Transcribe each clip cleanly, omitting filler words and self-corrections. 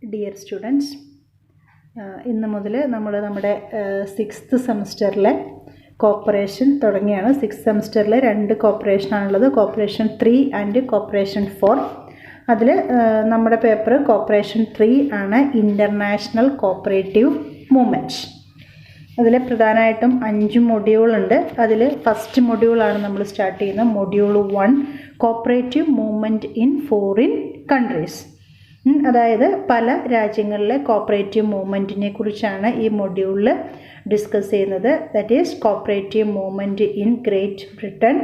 Dear students, ഇന്ന് മുതൽ നമ്മൾ നമ്മുടെ 6th സെമസ്റ്ററിലെ കോപ്പറേഷൻ തുടങ്ങിയാണ്. 6th സെമസ്റ്ററിൽ 2 കോപ്പറേഷനാണുള്ളത്, കോപ്പറേഷൻ 3 ആൻഡ് കോപ്പറേഷൻ 4. അതിൽ നമ്മുടെ പേപ്പർ കോപ്പറേഷൻ 3 ആണ്, ഇൻ്റർനാഷണൽ കോപ്പറേറ്റീവ് മൂവ്മെൻറ്റ്. അതിൽ പ്രധാനമായിട്ടും 5 മൊഡ്യൂളുണ്ട്. അതിൽ ഫസ്റ്റ് മൊഡ്യൂളാണ് നമ്മൾ സ്റ്റാർട്ട് ചെയ്യുന്നത്. Module 1, cooperative movement in foreign countries. അതായത് പല രാജ്യങ്ങളിലെ കോപ്പറേറ്റീവ് മൂവ്മെൻറ്റിനെ കുറിച്ചാണ് ഈ മൊഡ്യൂളിൽ ഡിസ്കസ് ചെയ്യുന്നത്. That is cooperative movement in great Britain,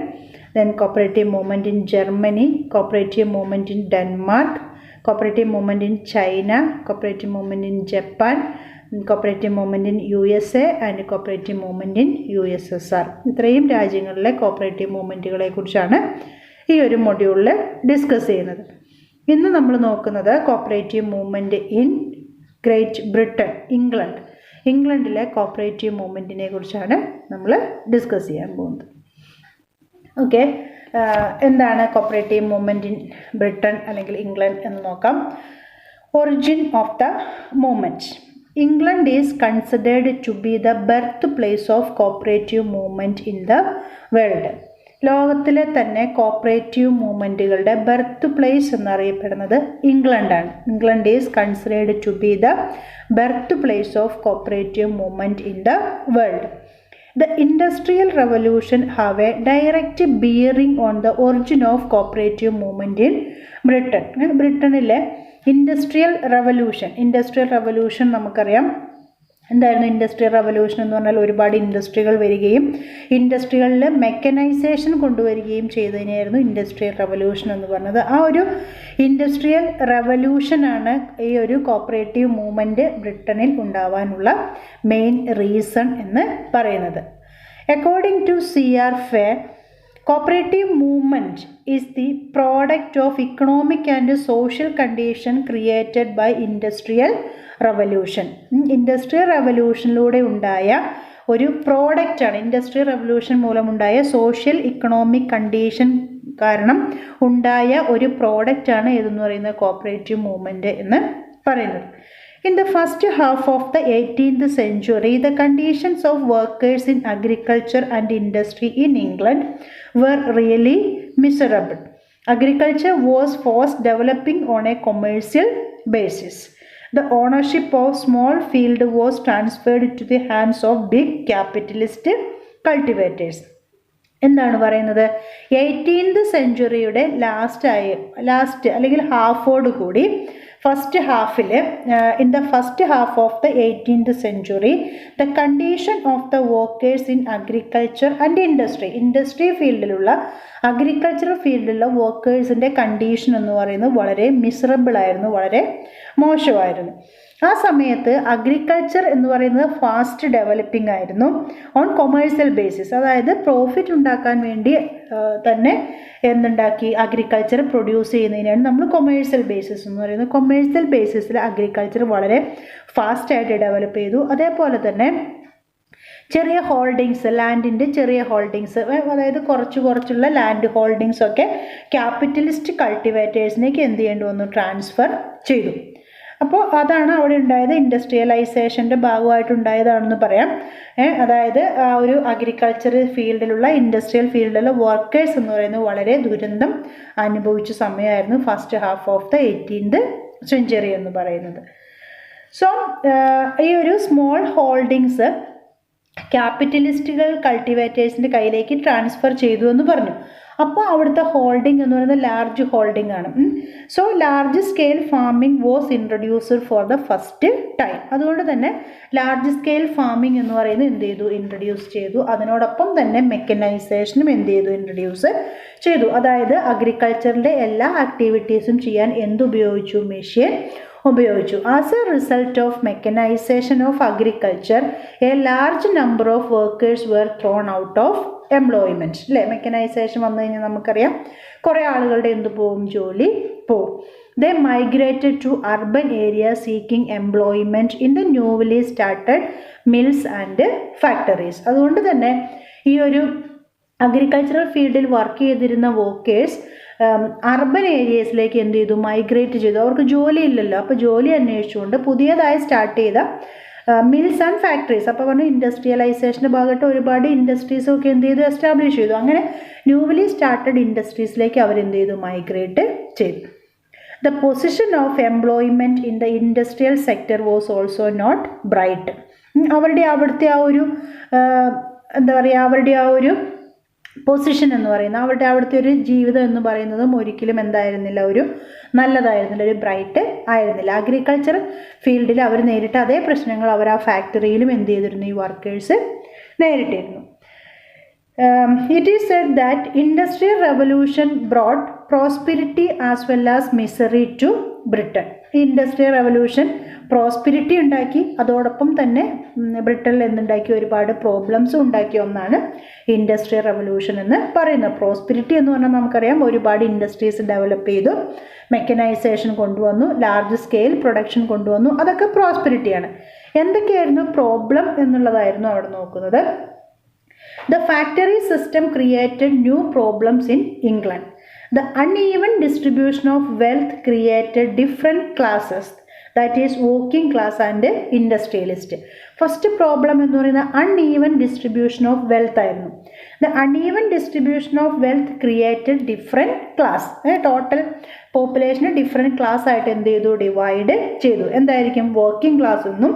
then cooperative movement in Germany, cooperative movement in Denmark, cooperative movement in China, cooperative movement in Japan, cooperative movement in USA and cooperative movement in USSR. ഇത്രയും രാജ്യങ്ങളിലെ cooperative മൂവ്മെൻറ്റുകളെ കുറിച്ചാണ് ഈ ഒരു മൊഡ്യൂളിൽ discuss ചെയ്യുന്നത്. ഇന്ന് നമ്മൾ നോക്കുന്നത് cooperative movement in great Britain, ഇംഗ്ലണ്ടിലെ കോപ്പറേറ്റീവ് മൂവ്മെൻറ്റിനെ കുറിച്ചാണ് നമ്മൾ ഡിസ്കസ് ചെയ്യാൻ പോകുന്നത്. ഓക്കെ, എന്താണ് കോപ്പറേറ്റീവ് മൂവ്മെൻറ്റ് ഇൻ ബ്രിട്ടൻ അല്ലെങ്കിൽ ഇംഗ്ലണ്ട് എന്ന് നോക്കാം. Origin of the movement. England is considered to be the birthplace of cooperative movement in the world. ലോകത്തിലെ തന്നെ കോപ്പറേറ്റീവ് മൂവ്മെൻറ്റുകളുടെ ബർത്ത് പ്ലേസ് എന്നറിയപ്പെടുന്നത് ഇംഗ്ലണ്ടാണ്. England is considered to be the birth place of cooperative movement in the world. The Industrial Revolution have a direct bearing on the origin of cooperative movement in Britain. ബ്രിട്ടനിലെ industrial revolution നമുക്കറിയാം. എന്തായിരുന്നു industrial revolution എന്ന് പറഞ്ഞാൽ? ഒരുപാട് ഇൻഡസ്ട്രികൾ വരികയും ഇൻഡസ്ട്രികളിൽ mechanisation കൊണ്ടുവരികയും ചെയ്തതിനായിരുന്നു industrial revolution എന്ന് പറഞ്ഞത്. ആ ഒരു ഇൻഡസ്ട്രിയൽ റവല്യൂഷനാണ് ഈ ഒരു കോപ്പറേറ്റീവ് മൂവ്മെൻറ്റ് ബ്രിട്ടനിൽ ഉണ്ടാവാനുള്ള മെയിൻ റീസൺ എന്ന് പറയുന്നത്. According to C.R. Fay, cooperative movement is the product of economic and social condition created by industrial revolution. Industrial റവല്യൂഷനിലൂടെ ഉണ്ടായ ഒരു പ്രോഡക്റ്റാണ്, ഇൻഡസ്ട്രിയൽ റവല്യൂഷൻ മൂലമുണ്ടായ സോഷ്യൽ ഇക്കണോമിക് കണ്ടീഷൻ കാരണം ഉണ്ടായ ഒരു പ്രോഡക്റ്റാണ് ഇതെന്ന് പറയുന്നത് കോപ്പറേറ്റീവ് മൂവ്മെൻറ്റ് എന്ന് പറയുന്നത്. In the first half of the 18th century, the conditions of workers in agriculture and industry in England were really miserable. Agriculture was fast developing on a commercial basis. The ownership of small field was transferred to the hands of big capitalist cultivators. എന്താണ് പറയുന്നത്? 18th സെഞ്ച്വറിയുടെ last അല്ലെങ്കിൽ ഹാഫോട് കൂടി first ഹാഫിൽ in the first half of the 18th century, the condition of the workers in agriculture and industry ഫീൽഡിലുള്ള agricultural ഫീൽഡിലുള്ള വർക്കേഴ്സിൻ്റെ condition എന്ന് പറയുന്നത് വളരെ മിസറബിൾ ആയിരുന്നു, വളരെ മോശമായിരുന്നു. ആ സമയത്ത് അഗ്രികൾച്ചർ എന്ന് പറയുന്നത് ഫാസ്റ്റ് ഡെവലപ്പിംഗ് ആയിരുന്നു ഓൺ കൊമേഴ്സ്യൽ ബേസിസ്. അതായത് പ്രോഫിറ്റ് ഉണ്ടാക്കാൻ വേണ്ടി തന്നെ എന്തുണ്ടാക്കി, അഗ്രികൾച്ചർ പ്രൊഡ്യൂസ് ചെയ്യുന്നതിനാണ് നമ്മൾ കൊമേഴ്സ്യൽ ബേസിസ് എന്ന് പറയുന്നത്. കൊമേഴ്സ്യൽ ബേസിസിൽ അഗ്രികൾച്ചർ വളരെ ഫാസ്റ്റായിട്ട് ഡെവലപ്പ് ചെയ്തു. അതേപോലെ തന്നെ ചെറിയ ഹോൾഡിങ്സ്, ലാൻഡിൻ്റെ ചെറിയ ഹോൾഡിങ്സ്, അതായത് കുറച്ചുള്ള ലാൻഡ് ഹോൾഡിങ്സ് ഒക്കെ ക്യാപിറ്റലിസ്റ്റ് കൾട്ടിവേറ്റേഴ്സിനേക്ക് എന്ത് ചെയ്യേണ്ടി വന്നു, ട്രാൻസ്ഫർ ചെയ്തു. അപ്പോൾ അതാണ് അവിടെ ഉണ്ടായത്, ഇൻഡസ്ട്രിയലൈസേഷൻ്റെ ഭാഗമായിട്ടുണ്ടായതാണെന്ന് പറയാം. അതായത് ആ ഒരു അഗ്രികൾച്ചർ ഫീൽഡിലുള്ള ഇൻഡസ്ട്രിയൽ ഫീൽഡിലുള്ള വർക്കേഴ്സ് എന്ന് പറയുന്നത് വളരെ ദുരന്തം അനുഭവിച്ച സമയമായിരുന്നു first half of the 18th century എന്ന് പറയുന്നത്. സോ ഈ ഒരു സ്മോൾ ഹോൾഡിങ്സ് ക്യാപിറ്റലിസ്റ്റുകൾ കൾട്ടിവേറ്റേഴ്സിൻ്റെ കയ്യിലേക്ക് ട്രാൻസ്ഫർ ചെയ്തു എന്ന് പറഞ്ഞു. അപ്പോൾ അവിടുത്തെ ഹോൾഡിംഗ് എന്ന് പറയുന്നത് ലാർജ് ഹോൾഡിംഗ് ആണ്. So large scale farming was introduced for the first time. അതുകൊണ്ട് തന്നെ ലാർജ് സ്കെയിൽ ഫാമിംഗ് എന്ന് പറയുന്നത് എന്ത് ചെയ്തു, ഇൻട്രൊഡ്യൂസ് ചെയ്തു. അതിനോടൊപ്പം തന്നെ മെക്കനൈസേഷനും എന്ത് ചെയ്തു, ഇൻട്രൊഡ്യൂസ് ചെയ്തു. അതായത് അഗ്രികൾച്ചറിൻ്റെ എല്ലാ ആക്ടിവിറ്റീസും ചെയ്യാൻ എന്തുപയോഗിച്ചു, മെഷീൻ ഉപയോഗിച്ചു. As a result of mechanisation of agriculture a large number of workers were thrown out of employment. അല്ലേ, മെക്കനൈസേഷൻ വന്നു കഴിഞ്ഞാൽ നമുക്കറിയാം കുറേ ആളുകളുടെ എന്ത് പോവും, ജോലി പോവും. They migrated to urban area seeking employment in the newly started mills and factories. അതുകൊണ്ട് തന്നെ ഈ ഒരു അഗ്രികൾച്ചറൽ ഫീൽഡിൽ വർക്ക് ചെയ്തിരുന്ന വർക്കേഴ്സ് അർബൻ ഏരിയസിലേക്ക് എന്ത് ചെയ്തു, മൈഗ്രേറ്റ് ചെയ്തു. അവർക്ക് ജോലി ഇല്ലല്ലോ, അപ്പോൾ ജോലി അന്വേഷിച്ചുകൊണ്ട് പുതിയതായി സ്റ്റാർട്ട് ചെയ്ത മിൽസ് ആൻഡ് ഫാക്ടറീസ്, അപ്പോൾ പറഞ്ഞു ഇൻഡസ്ട്രിയലൈസേഷൻ്റെ ഭാഗമായിട്ട് ഒരുപാട് ഇൻഡസ്ട്രീസൊക്കെ എന്ത് ചെയ്തു, എസ്റ്റാബ്ലിഷ് ചെയ്തു. അങ്ങനെ ന്യൂലി സ്റ്റാർട്ടഡ് ഇൻഡസ്ട്രീസിലേക്ക് അവരെന്ത് ചെയ്തു, മൈഗ്രേറ്റ് ചെയ്തു. The position of employment in the industrial sector was also not bright. അവരുടെ അവിടുത്തെ ആ ഒരു എന്താ പറയുക, അവരുടെ ആ ഒരു പൊസിഷൻ എന്ന് പറയുന്നത്, അവരുടെ അവിടുത്തെ ഒരു ജീവിതം എന്ന് പറയുന്നതും ഒരിക്കലും എന്തായിരുന്നില്ല, ഒരു നല്ലതായിരുന്നില്ല, ഒരു ബ്രൈറ്റ് ആയിരുന്നില്ല. അഗ്രികൾച്ചർ ഫീൽഡിൽ അവർ നേരിട്ട അതേ പ്രശ്നങ്ങൾ അവർ ആ ഫാക്ടറിയിലും എന്ത് ചെയ്തിരുന്നു, ഈ workers നേരിട്ടിരുന്നു. It is said that Industrial Revolution brought prosperity as well as misery to Britain. Industrial revolution prosperity ഉണ്ടാക്കി, അതോടൊപ്പം തന്നെ ബ്രിട്ടനിൽ എന്തുണ്ടാക്കി, ഒരുപാട് പ്രോബ്ലംസും ഉണ്ടാക്കിയ ഒന്നാണ് ഇൻഡസ്ട്രിയൽ റെവല്യൂഷൻ എന്ന് പറയുന്നത്. പ്രോസ്പിരിറ്റി എന്ന് പറഞ്ഞാൽ നമുക്കറിയാം, ഒരുപാട് ഇൻഡസ്ട്രീസ് ഡെവലപ്പ് ചെയ്തു, മെക്കനൈസേഷൻ കൊണ്ടുവന്നു, ലാർജ് സ്കെയിൽ പ്രൊഡക്ഷൻ കൊണ്ടുവന്നു, അതൊക്കെ പ്രോസ്പിരിറ്റിയാണ്. എന്തൊക്കെയായിരുന്നു പ്രോബ്ലം എന്നുള്ളതായിരുന്നു അവിടെ നോക്കുന്നത്. The factory system created new problems in England. The uneven distribution of wealth created different classes, that is working class and industrialist. First problem എന്ന് പറയുന്നത് അൺഈവൻ ഡിസ്ട്രിബ്യൂഷൻ ഓഫ് വെൽത്ത് ആയിരുന്നു. The uneven distribution of wealth created different class. Total പോപ്പുലേഷന് different class ആയിട്ട് എന്ത് ചെയ്തു, divide ചെയ്തു. എന്തായിരിക്കും, working class എന്നും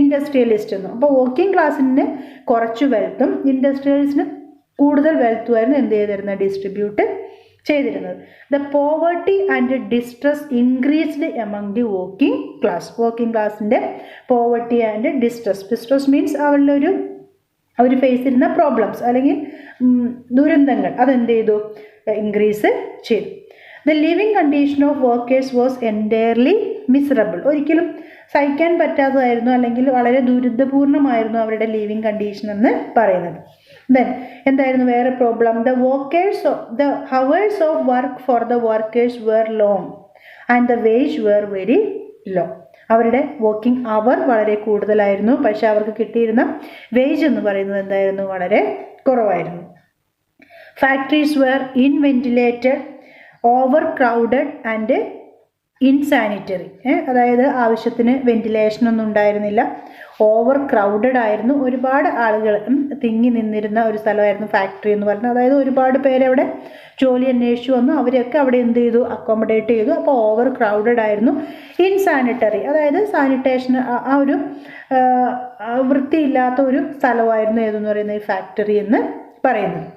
ഇൻഡസ്ട്രിയലിസ്റ്റ് എന്നും. അപ്പോൾ വർക്കിംഗ് ക്ലാസ്സിന് കുറച്ച് വെൽത്തും ഇൻഡസ്ട്രിയലിസ്റ്റിന് കൂടുതൽ വെൽത്തുമായിരുന്നു എന്ത് ചെയ്തിരുന്നത്, ഡിസ്ട്രിബ്യൂട്ട് ചെയ്തിരുന്നത്. The poverty and distress increased among the working class. Working ക്ലാസ്സിൻ്റെ പോവർട്ടി ആൻഡ് ഡിസ്ട്രസ് മീൻസ് അവരിലൊരു അവർ ഫേസ് ചെയ്യുന്ന പ്രോബ്ലംസ് അല്ലെങ്കിൽ ദുരന്തങ്ങൾ അതെന്ത് ചെയ്തു, ഇൻക്രീസ് ചെയ്തു. The living condition of workers was entirely miserable. ഒരിക്കലും സഹിക്കാൻ പറ്റാത്തതായിരുന്നു, അല്ലെങ്കിൽ വളരെ ദുരിതപൂർണമായിരുന്നു അവരുടെ ലിവിങ് കണ്ടീഷൻ എന്ന് പറയുന്നത്. ദെൻ എന്തായിരുന്നു വേറെ problem, the hours of work for the workers were long and the wage were very low. അവരുടെ വർക്കിംഗ് അവർ വളരെ കൂടുതലായിരുന്നു, പക്ഷേ അവർക്ക് കിട്ടിയിരുന്ന വേജ് എന്ന് പറയുന്നത് എന്തായിരുന്നു, വളരെ കുറവായിരുന്നു. Factories were unventilated, overcrowded and insanitary. അതായത് ആവശ്യത്തിന് വെന്റിലേഷനൊന്നും ഉണ്ടായിരുന്നില്ല, ഓവർ ക്രൗഡഡ് ആയിരുന്നു, ഒരുപാട് ആളുകൾ തിങ്ങി നിന്നിരുന്ന ഒരു സ്ഥലമായിരുന്നു ഫാക്ടറി എന്ന് പറയുന്നത്. അതായത് ഒരുപാട് പേരവിടെ ജോലി അന്വേഷിച്ചു വന്നു, അവരെയൊക്കെ അവിടെ എന്ത് ചെയ്തു, അക്കോമഡേറ്റ് ചെയ്തു. അപ്പോൾ ഓവർ ക്രൗഡഡ് ആയിരുന്നു. ഇൻസാനിറ്ററി, അതായത് സാനിറ്റേഷൻ ആ ഒരു വൃത്തിയില്ലാത്ത ഒരു സ്ഥലമായിരുന്നു ഏതെന്ന് പറയുന്നത് ഈ ഫാക്ടറി എന്ന് പറയുന്നത്.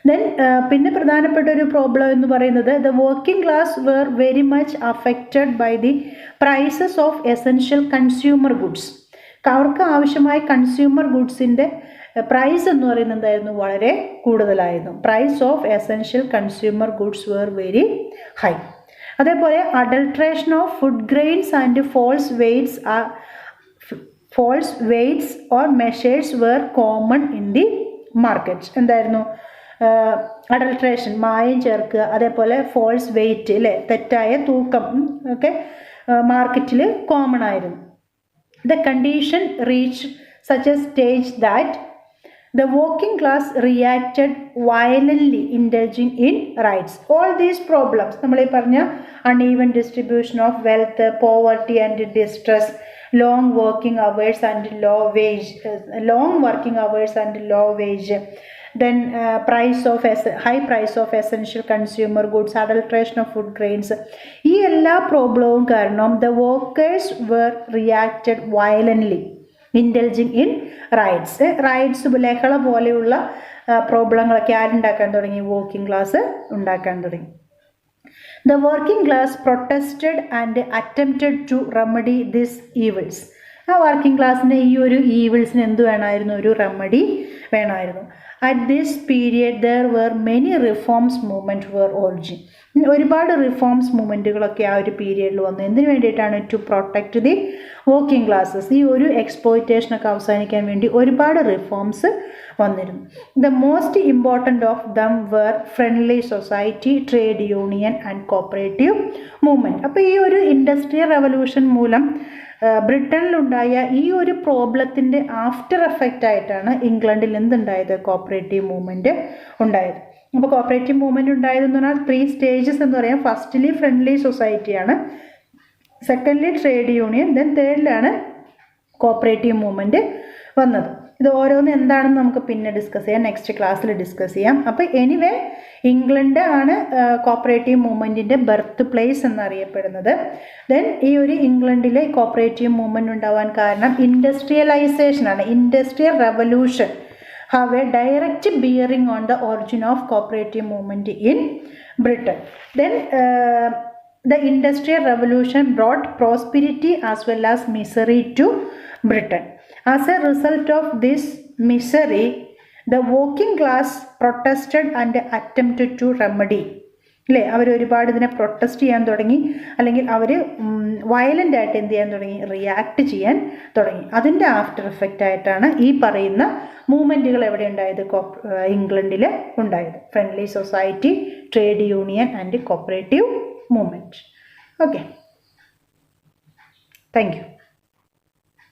ദെൻ പിന്നെ പ്രധാനപ്പെട്ട ഒരു പ്രോബ്ലം എന്ന് പറയുന്നത് the working class were very much affected by the prices of essential consumer goods. അവർക്ക് ആവശ്യമായ കൺസ്യൂമർ ഗുഡ്സിൻ്റെ പ്രൈസ് എന്ന് പറയുന്നത് എന്തായിരുന്നു, വളരെ കൂടുതലായിരുന്നു. Price of essential consumer goods were very high. അതേപോലെ adulteration of food grains and false weights or measures were common in the market. എന്തായിരുന്നു, adulteration, മായം ചേർക്കുക, അതേപോലെ ഫോൾസ് വെയ്റ്റ് അല്ലേ, തെറ്റായ തൂക്കം ഒക്കെ മാർക്കറ്റിൽ കോമൺ ആയിരുന്നു. The condition reach such A stage that the working class reacted violently, indulging in riots. All these problems, നമ്മൾ ഈ പറഞ്ഞ uneven distribution of wealth, poverty and distress, long working hours and low wage, then high price of essential consumer goods, adulteration of food grains, ഈ എല്ലാ പ്രോബ്ലവും കാരണം the workers were reacted violently, indulging in riots ലഹള പോലെയുള്ള പ്രോബ്ലങ്ങളൊക്കെ ആരുണ്ടാക്കാൻ തുടങ്ങി, working class ഉണ്ടാക്കാൻ തുടങ്ങി. The working class protested and attempted to remedy this evils. ആ വർക്കിംഗ് ക്ലാസ്സിന് ഈ ഒരു ഈവിൾസിന് എന്ത് വേണമായിരുന്നു, ഒരു റെമഡി വേണമായിരുന്നു. At this period there were many reforms movement were urging. ഒരുപാട് റിഫോംസ് മൂവ്മെൻറ്റുകളൊക്കെ ആ ഒരു പീരിയഡിൽ വന്നു. എന്തിനു വേണ്ടിയിട്ടാണ്, to protect the working classes. ഈ ഒരു എക്സ്പ്ലോയിറ്റേഷനൊക്കെ അവസാനിക്കാൻ വേണ്ടി ഒരുപാട് റിഫോംസ് വന്നിരുന്നു. The most important of them were friendly society, trade union and cooperative movement. അപ്പോൾ ഈ ഒരു ഇൻഡസ്ട്രിയൽ റെവല്യൂഷൻ മൂലം ബ്രിട്ടനിലുണ്ടായ ഈ ഒരു പ്രോബ്ലത്തിൻ്റെ ആഫ്റ്റർ എഫക്റ്റ് ആയിട്ടാണ് ഇംഗ്ലണ്ടിൽ എന്തുണ്ടായത്, കോപ്പറേറ്റീവ് മൂവ്മെൻറ്റ് ഉണ്ടായത്. അപ്പോൾ കോപ്പറേറ്റീവ് മൂവ്മെൻറ്റ് ഉണ്ടായതെന്ന് പറഞ്ഞാൽ 3 സ്റ്റേജസ് എന്ന് പറയാം. ഫസ്റ്റ്ലി ഫ്രണ്ട്ലി സൊസൈറ്റിയാണ്, സെക്കൻഡ്ലി ട്രേഡ് യൂണിയൻ, ദെൻ തേർഡിലാണ് കോപ്പറേറ്റീവ് മൂവ്മെൻറ്റ് വന്നത്. ഇത് ഓരോന്ന് എന്താണെന്ന് നമുക്ക് പിന്നെ ഡിസ്കസ് ചെയ്യാം, നെക്സ്റ്റ് ക്ലാസ്സിൽ ഡിസ്കസ് ചെയ്യാം. അപ്പോൾ എനിവേ ഇംഗ്ലണ്ട് ആണ് കോപ്പറേറ്റീവ് മൂവ്മെൻറ്റിൻ്റെ ബർത്ത് പ്ലേസ് എന്നറിയപ്പെടുന്നത്. ദെൻ ഈ ഒരു ഇംഗ്ലണ്ടിലെ കോപ്പറേറ്റീവ് മൂവ്മെൻറ്റ് ഉണ്ടാവാൻ കാരണം ഇൻഡസ്ട്രിയലൈസേഷനാണ്. Industrial revolution have a direct bearing on the origin of cooperative movement in Britain. Then the industrial revolution brought prosperity as well as misery to Britain. As a result of this misery, the working class protested and attempted to remedy. അല്ലേ, അവർ ഒരുപാട് ഇതിനെ protest ചെയ്യാൻ തുടങ്ങി, അല്ലെങ്കിൽ അവർ violent ആയിട്ട് എന്ത് ചെയ്യാൻ തുടങ്ങി, റിയാക്ട് ചെയ്യാൻ തുടങ്ങി. അതിൻ്റെ ആഫ്റ്റർ എഫക്റ്റ് ആയിട്ടാണ് ഈ പറയുന്ന മൂവ്മെൻറ്റുകൾ എവിടെ ഉണ്ടായത്, ഇംഗ്ലണ്ടിൽ ഉണ്ടായത്. Friendly society, trade union and cooperative movement. Okay, thank you.